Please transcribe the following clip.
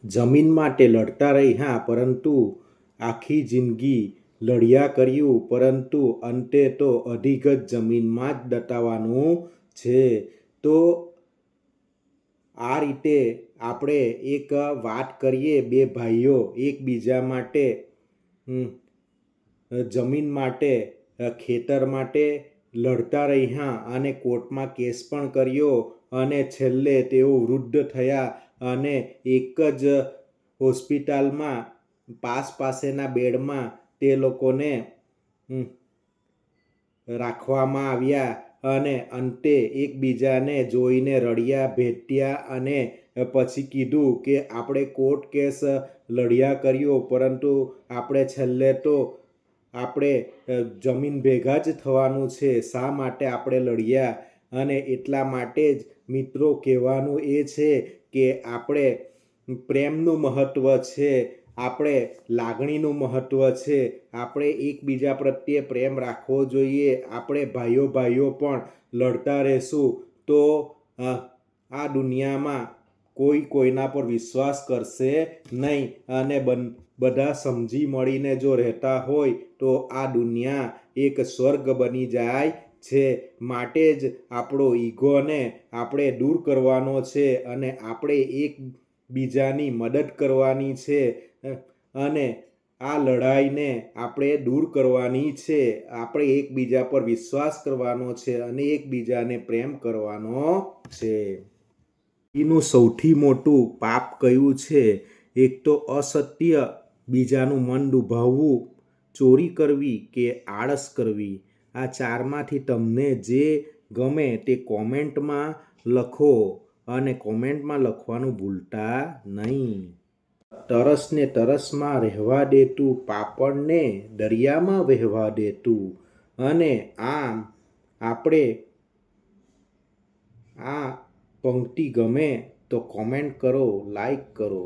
જમીન માટે લડતા રહ્યા, પરંતુ આખી જિંદગી લડ્યા કર્યું, પરંતુ અંતે તો અધિગત જમીનમાં જ દટાવાનું છે. તો આ રીતે આપણે એક વાત કરીએ, બે ભાઈઓ એકબીજા માટે જમીન માટે, ખેતર માટે લડતા રહ્યા અને કોર્ટમાં કેસ પણ કર્યો અને છેલ્લે તેઓ વૃદ્ધ થયા અને એક જ હોસ્પિટલમાં પાસેના બેડમાં તે લોકોને રાખવામાં આવ્યા અને અંતે એકબીજાને જોઈને રડ્યા, ભેટ્યા અને પછી કીધું કે આપણે કોર્ટ કેસ લડ્યા કર્યો, પરંતુ આપણે છેલ્લે તો આપણે જમીન ભેગા જ થવાનું છે. શા માટે આપણે લડ્યા? અને એટલા માટે જ મિત્રો કહેવાનું એ છે કે આપણે પ્રેમનું મહત્ત્વ છે, આપણે લાગણીનું મહત્ત્વ છે, આપણે એકબીજા પ્રત્યે પ્રેમ રાખવો જોઈએ. આપણે ભાઈઓ પણ લડતા રહેશું તો આ દુનિયામાં કોઈ કોઈના પર વિશ્વાસ કરશે નહીં અને બધા સમજી મળીને જો રહેતા હોય તો આ દુનિયા એક સ્વર્ગ બની જાય છે. માટે જ આપણો ઈગોને આપણે દૂર કરવાનો છે અને આપણે એકબીજાની મદદ કરવાની છે અને આ લડાઈને આપણે દૂર કરવાની છે. આપણે એકબીજા પર વિશ્વાસ કરવાનો છે અને એકબીજાને પ્રેમ કરવાનો છે. એનું સૌથી મોટું પાપ કયું છે? એક તો અસત્ય, બીજાનું મન દુભાવવું, ચોરી કરવી કે આળસ કરવી. આ ચારમાંથી તમને જે ગમે તે કોમેન્ટમાં લખો અને કોમેન્ટમાં લખવાનું ભૂલતા નહીં. તરસને તરસમાં રહેવા દેતું, પાપડને દરિયામાં વહેવા દેતું. અને આમ આપણે આ પંક્તિ ગમે તો કોમેન્ટ કરો, લાઈક કરો.